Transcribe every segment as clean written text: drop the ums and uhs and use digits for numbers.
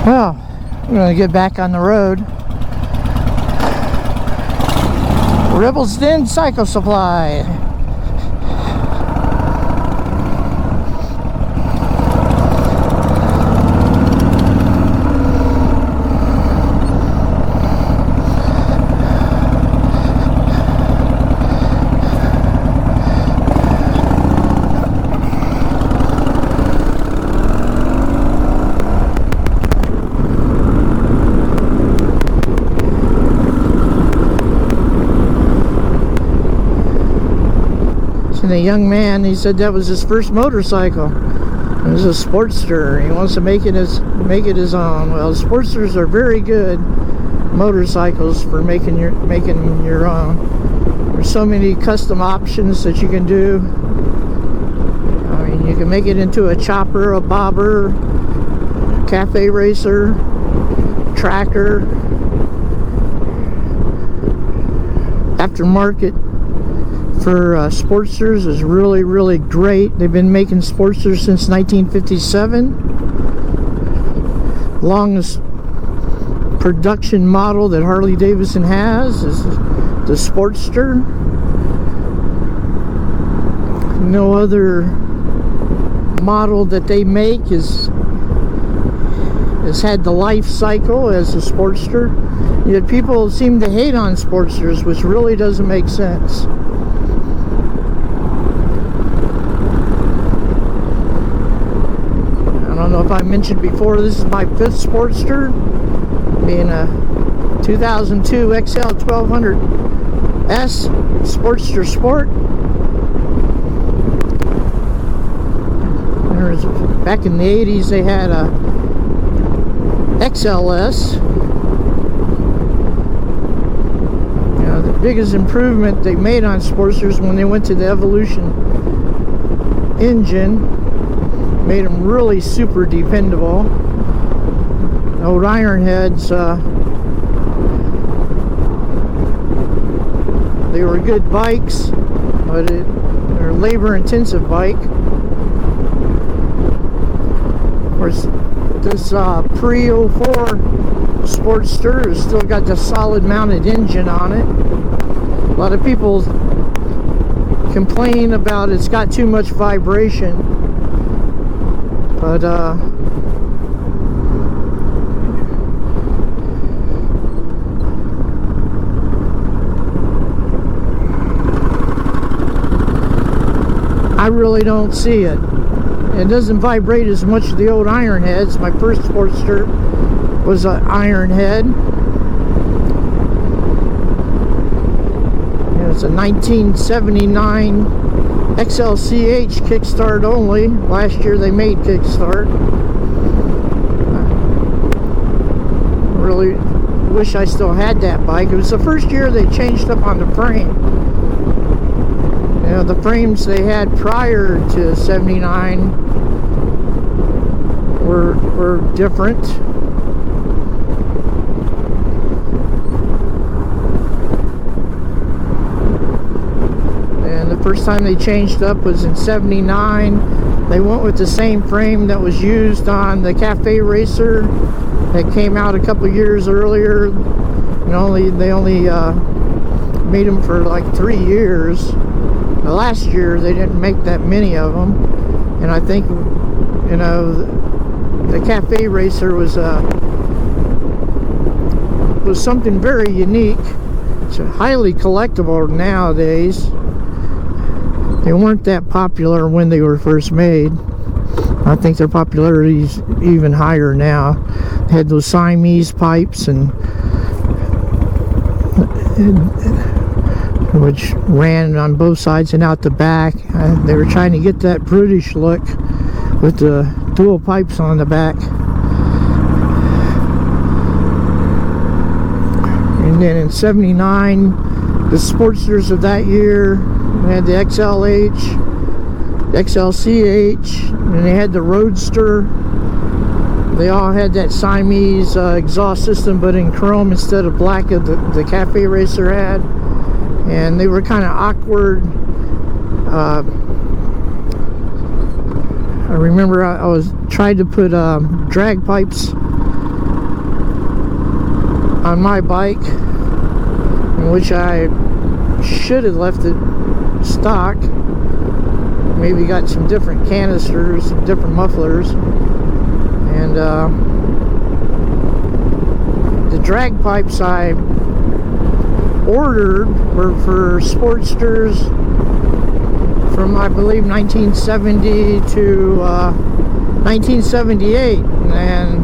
Well, we're going to get back on the road. Rebel's Den Cycle Supply. And a young man, he said that was his first motorcycle. It was a Sportster. He wants to make it his own. Well, Sportsters are very good motorcycles for making your own. There's so many custom options that you can do. I mean, you can make it into a chopper, a bobber, cafe racer, tracker, aftermarket for Sportsters is really great. They've been making Sportsters since 1957. Longest production model that Harley-Davidson has is the Sportster. No other model that they make has had the life cycle as a Sportster. Yet people seem to hate on Sportsters, which really doesn't make sense. I don't know if I mentioned before, this is my 5th Sportster, being a 2002 XL 1200S Sportster Sport. Back in the 80s they had a XLS. You know, the biggest improvement they made on Sportsters when they went to the Evolution engine, made them really super dependable. Old Ironheads, they were good bikes, but they're a labor-intensive bike. Of course, this pre-04 Sportster has still got the solid mounted engine on it. A lot of people complain about it's got too much vibration, but I really don't see it. It doesn't vibrate as much as the old Ironheads. My first Sportster was an Ironhead. It's a 1979 XLCH kickstart only. Last year they made kickstart. I really wish I still had that bike. It was the first year they changed up on the frame. You know, the frames they had prior to 79 were different. And the first time they changed up was in 79. They went with the same frame that was used on the Cafe Racer that came out a couple years earlier. And they only made them for like 3 years. The last year they didn't make that many of them, and I think, you know, the Cafe Racer was something very unique. It's highly collectible nowadays. They weren't that popular when they were first made. I think their popularity is even higher now. They had those Siamese pipes and which ran on both sides and out the back. They were trying to get that British look with the dual pipes on the back. And then in '79, the Sportsters of that year, we had the XLH, XLCH, and they had the Roadster. They all had that Siamese exhaust system, but in chrome instead of black as the Cafe Racer had. And they were kind of awkward. I remember I was trying to put drag pipes on my bike, in which I should have left it stock. Maybe got some different canisters, some different mufflers, and the drag pipes I ordered were for Sportsters from, I believe, 1970 to 1978, and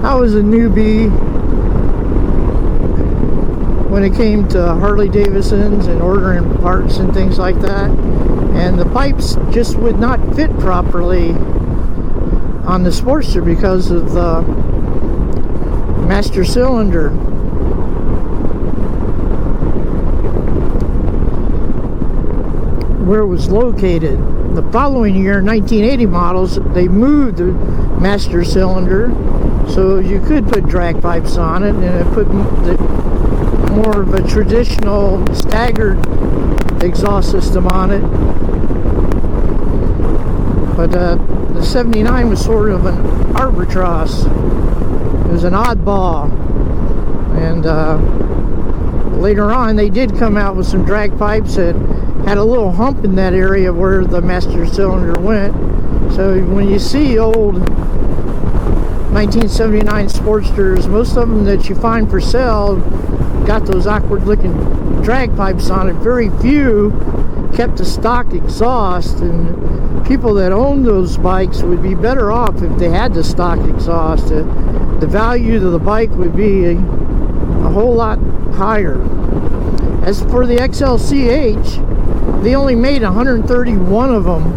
I was a newbie when it came to Harley-Davidsons and ordering parts and things like that, and the pipes just would not fit properly on the Sportster because of the master cylinder. Where it was located. The following year, 1980 models, they moved the master cylinder so you could put drag pipes on it, and it put more of a traditional staggered exhaust system on it. But the '79 was sort of an albatross. It was an oddball, and later on they did come out with some drag pipes that had a little hump in that area where the master cylinder went. So when you see old 1979 Sportsters, most of them that you find for sale got those awkward looking drag pipes on it. Very few kept the stock exhaust, and people that own those bikes would be better off if they had the stock exhaust. The value of the bike would be a whole lot higher. As for the XLCH, they only made 131 of them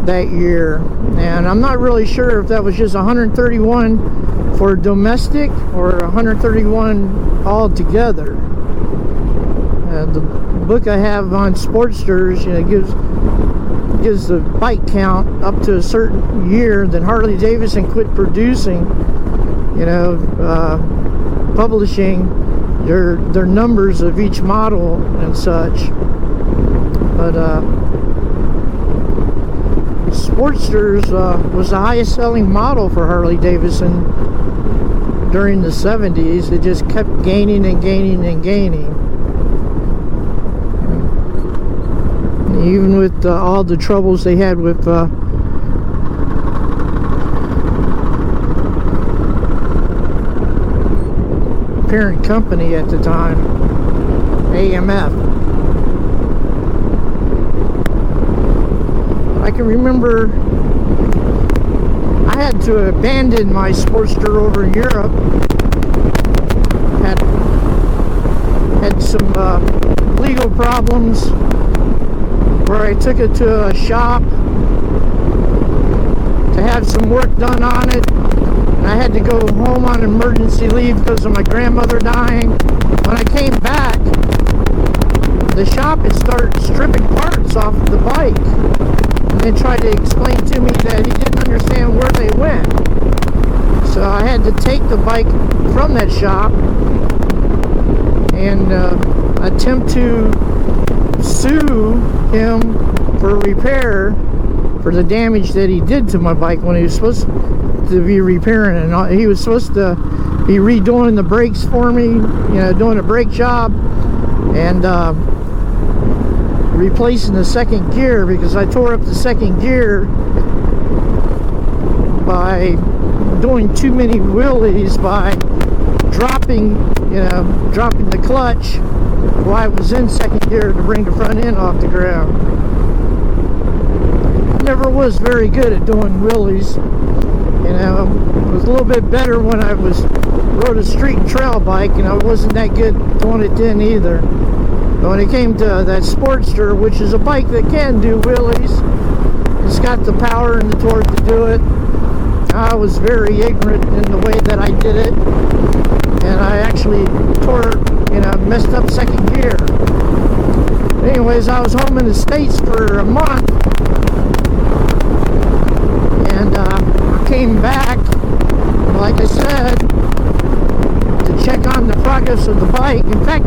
that year, and I'm not really sure if that was just 131 for domestic or 131 altogether. The book I have on Sportsters, gives the bike count up to a certain year. Then Harley-Davidson quit producing, publishing their numbers of each model and such. But Sportsters was the highest selling model for Harley-Davidson during the 70s. It just kept gaining and gaining and gaining. Even with all the troubles they had with parent company at the time, AMF. I can remember I had to abandon my Sportster over in Europe. Had some legal problems where I took it to a shop to have some work done on it, and I had to go home on emergency leave because of my grandmother dying. When I came back, the shop had started stripping parts off of the bike, and then tried to explain to me that he didn't understand where they went. So I had to take the bike from that shop and attempt to sue him for repair for the damage that he did to my bike when he was supposed to be repairing it. And he was supposed to be redoing the brakes for me, doing a brake job, and replacing the second gear, because I tore up the second gear by doing too many wheelies, by dropping the clutch while I was in second gear to bring the front end off the ground. Never was very good at doing wheelies. It was a little bit better when I rode a street and trail bike, and I wasn't that good doing it then either. But when it came to that Sportster, which is a bike that can do wheelies, It's got the power and the torque to do it. I was very ignorant in the way that I did it, and I actually messed up second gear. Anyways, I was home in the States for a month, and I came back, like I said, to check on the progress of the bike. In fact,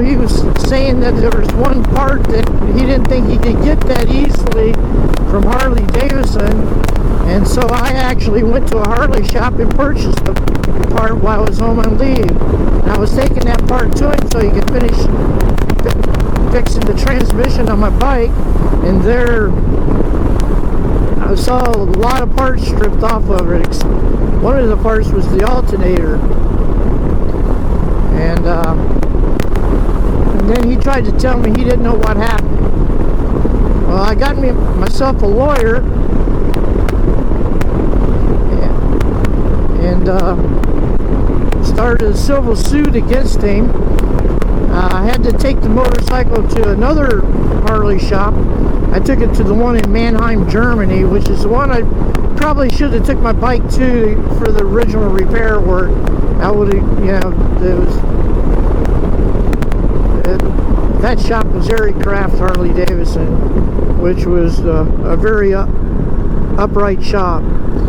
he was saying that there was one part that he didn't think he could get that easily from Harley-Davidson, and so I actually went to a Harley shop and purchased the part while I was home on leave. And I was taking that part to him so he could finish fixing the transmission on my bike, and there I saw a lot of parts stripped off of it. One of the parts was the alternator, and then he tried to tell me he didn't know what happened. Well, I got myself a lawyer, and started a civil suit against him. I had to take the motorcycle to another Harley shop. I took it to the one in Mannheim, Germany, which is the one I probably should have took my bike to for the original repair work. I would have, that shop was Aircraft Harley-Davidson, which was a very upright shop.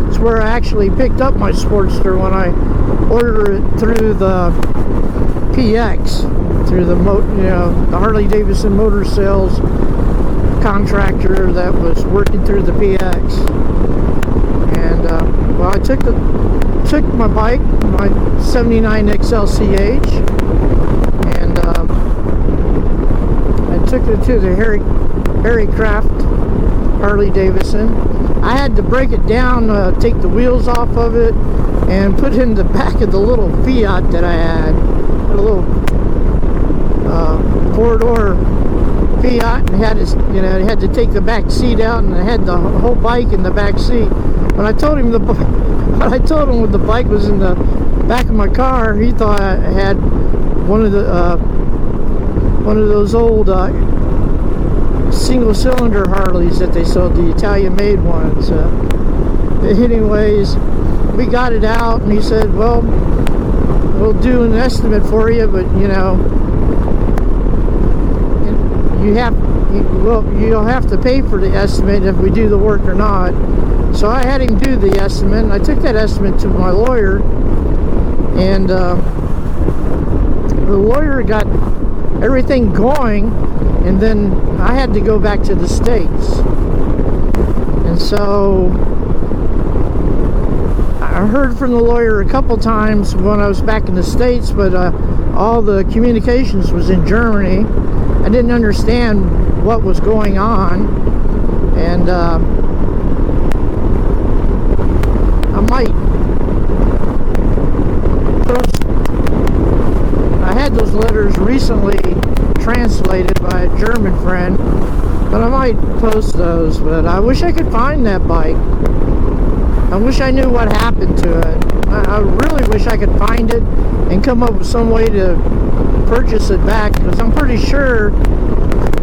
It's where I actually picked up my Sportster when I ordered it through the PX, through the Harley-Davidson motor sales contractor that was working through the PX. And I took my bike, my 79 XLCH, and I took it to the Aircraft Harley-Davidson. I had to break it down, take the wheels off of it, and put it in the back of the little Fiat that I had, a little four-door Fiat, and had to take the back seat out, and I had the whole bike in the back seat. When I told him when the bike was in the back of my car, he thought I had one of those old single-cylinder Harleys that they sold, the Italian-made ones. Anyways, we got it out, and he said, "Well, we'll do an estimate for you, but you'll have to pay for the estimate if we do the work or not." So I had him do the estimate, and I took that estimate to my lawyer, and the lawyer got everything going, and then I had to go back to the States. And so I heard from the lawyer a couple times when I was back in the States, but all the communications was in Germany. I didn't understand what was going on, and I had those letters recently translated by a German friend, but I might post those. But I wish I could find that bike. I wish I knew what happened to it. I really wish I could find it and come up with some way to purchase it back, because I'm pretty sure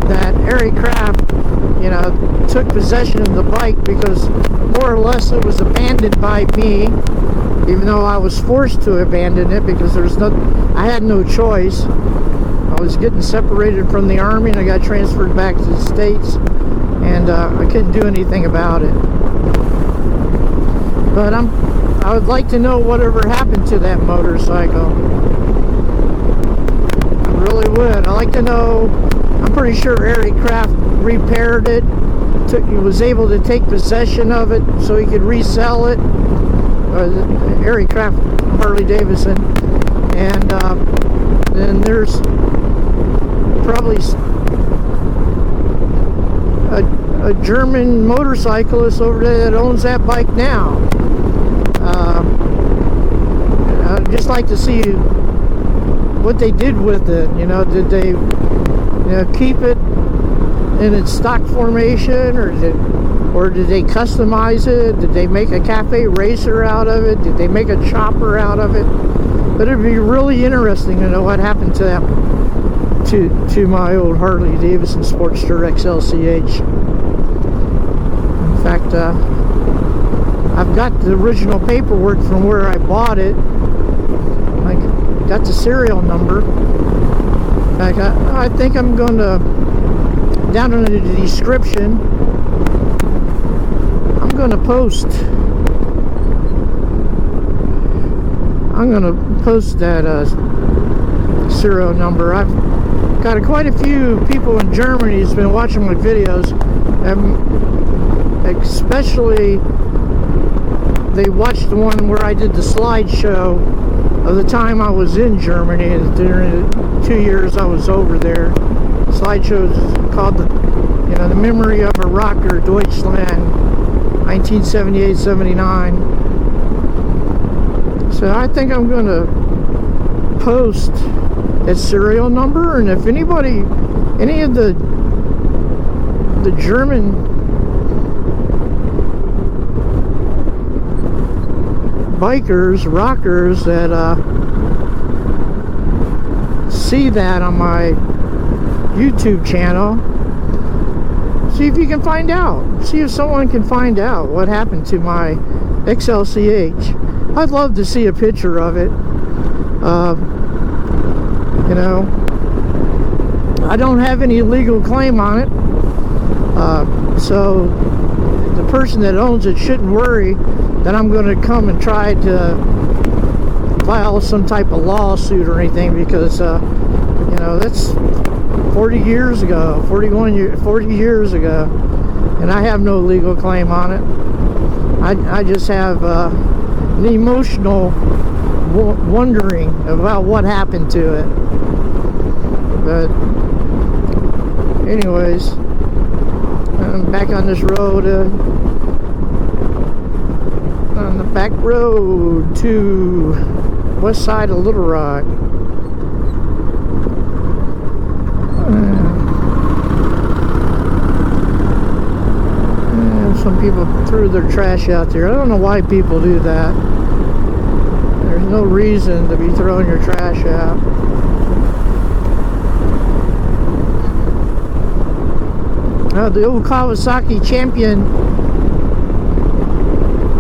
that Aircraft took possession of the bike, because more or less it was abandoned by me, even though I was forced to abandon it because I had no choice. I was getting separated from the Army, and I got transferred back to the States, and I couldn't do anything about it. But I would like to know whatever happened to that motorcycle. I really would. I'd like to know. I'm pretty sure Aircraft repaired it. He was able to take possession of it so he could resell it. Aircraft Harley-Davidson. And then there's probably a German motorcyclist over there that owns that bike now. I'd just like to see what they did with it. Did they keep it in its stock formation, or did they customize it? Did they make a cafe racer out of it? Did they make a chopper out of it? But it'd be really interesting to know what happened to that, to my old Harley-Davidson Sportster XLCH. fact, I've got the original paperwork from where I bought it. I got the serial number. In fact, I think I'm going to, down in the description, I'm going to post that serial number. I've got quite a few people in Germany who's been watching my videos, and especially they watched the one where I did the slideshow of the time I was in Germany during the 2 years I was over there. The slideshow is called the Memory of a Rocker, Deutschland, 1978-79. So I think I'm going to post that serial number, and if anybody, any of the German bikers, rockers that see that on my YouTube channel, see if you can find out. See if someone can find out what happened to my XLCH. I'd love to see a picture of it. You know, I don't have any legal claim on it, so the person that owns it shouldn't worry that I'm going to come and try to file some type of lawsuit or anything, because you know, that's 40 years ago, 40 years ago, and I have no legal claim on it. I just have an emotional wondering about what happened to it. But anyways, I'm back on this road, on the back road to west side of Little Rock. Some people threw their trash out there. I don't know why people do that. There's no reason to be throwing your trash out. The old Kawasaki Champion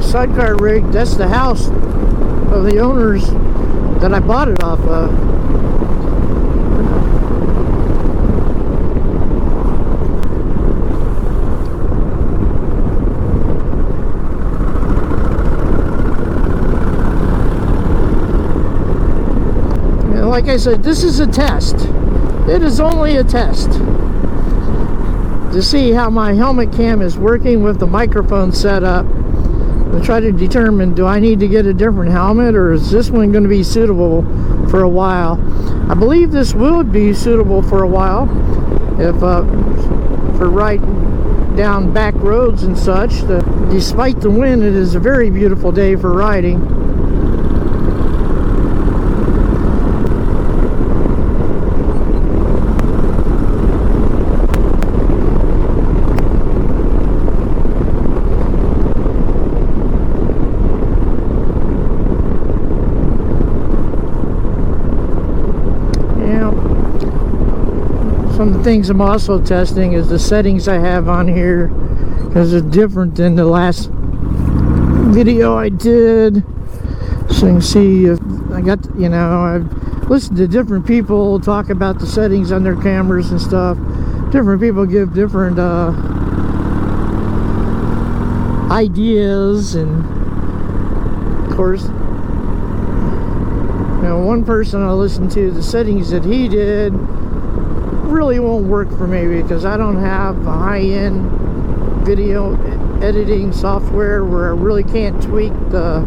sidecar rig, that's the house of the owners that I bought it off of. And like I said, this is a test. It is only a test to see how my helmet cam is working with the microphone setup, to try to determine, do I need to get a different helmet, or is this one going to be suitable for a while? I believe this will be suitable for a while, if for riding down back roads and such. Despite the wind, it is a very beautiful day for riding. Some of the things I'm also testing is the settings I have on here, because they're different than the last video I did. So you can see if I got, you know, I've listened to different people talk about the settings on their cameras and stuff. Different people give different ideas, and of course, you know, one person I listened to, the settings that he did really won't work for me, because I don't have a high-end video editing software where I really can't tweak the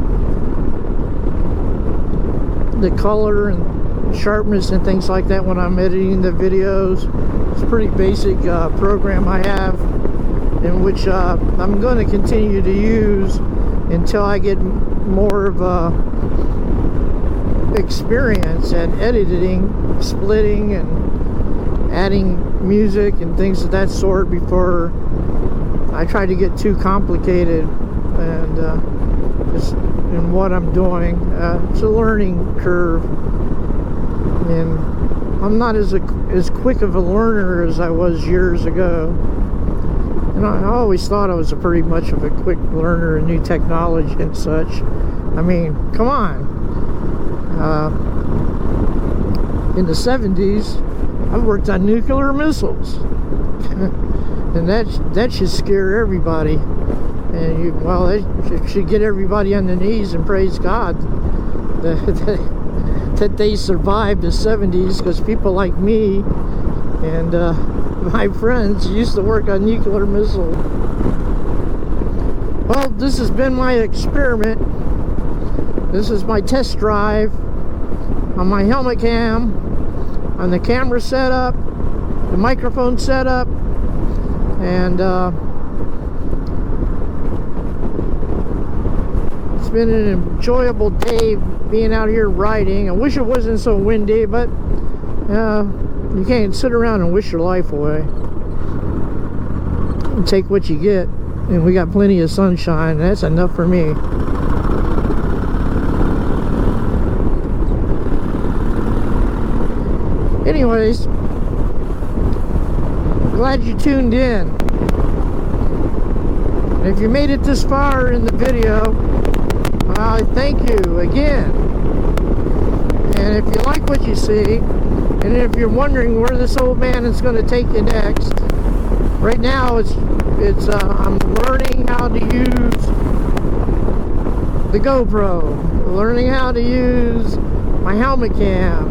color and sharpness and things like that when I'm editing the videos. It's a pretty basic program I have, in which I'm going to continue to use until I get more of a experience at editing, splitting, and adding music and things of that sort before I try to get too complicated and just in what I'm doing. It's a learning curve, and I'm not as quick of a learner as I was years ago. And And I always thought I was pretty much of a quick learner in new technology and such. I mean, come on. In the 70s, I worked on nuclear missiles. And that should scare everybody. And that should get everybody on their knees and praise God that they survived the 70s, because people like me and my friends used to work on nuclear missiles. Well, this has been my experiment. This is my test drive on my helmet cam, on the camera setup, the microphone setup, and it's been an enjoyable day being out here riding. I wish it wasn't so windy, but you can't sit around and wish your life away. You take what you get, and we got plenty of sunshine, and that's enough for me. Anyways, glad you tuned in. And if you made it this far in the video, I thank you again. And if you like what you see, and if you're wondering where this old man is going to take you next, right now I'm learning how to use the GoPro, learning how to use my helmet cam,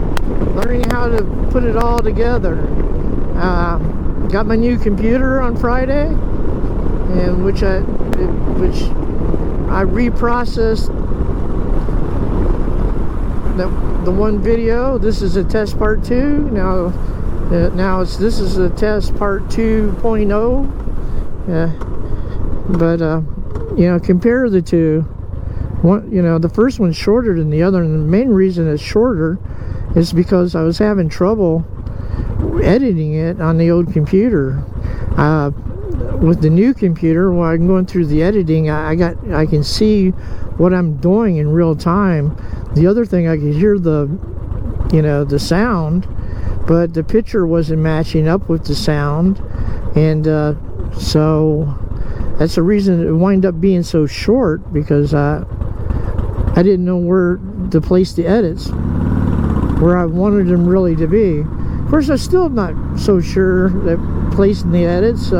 learning how to put it all together. Got my new computer on Friday, and which I reprocessed the one video. This is a test part 2. This is a test part 2.0. But compare the two. The first one's shorter than the other, and the main reason it's shorter is because I was having trouble editing it on the old computer. With the new computer, while I'm going through the editing, I can see what I'm doing in real time. The other thing, I could hear the sound, but the picture wasn't matching up with the sound, and so that's the reason it wound up being so short, because I didn't know where to place the edits, where I wanted them really to be. Of course, I'm still not so sure that placing the edits,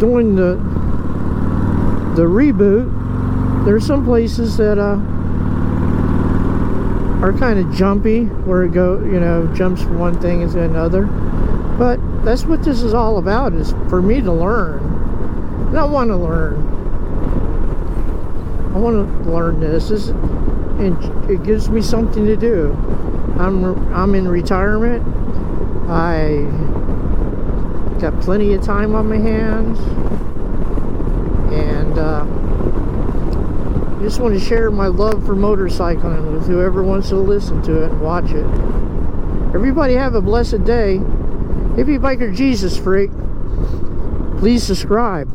doing the reboot, there's some places that are kind of jumpy, where it jumps from one thing into another. But that's what this is all about, is for me to learn. And I want to learn. I want to learn this. And it gives me something to do. I'm in retirement. I got plenty of time on my hands, and I just want to share my love for motorcycling with whoever wants to listen to it and watch it. Everybody have a blessed day. Hippie biker Jesus freak, please subscribe.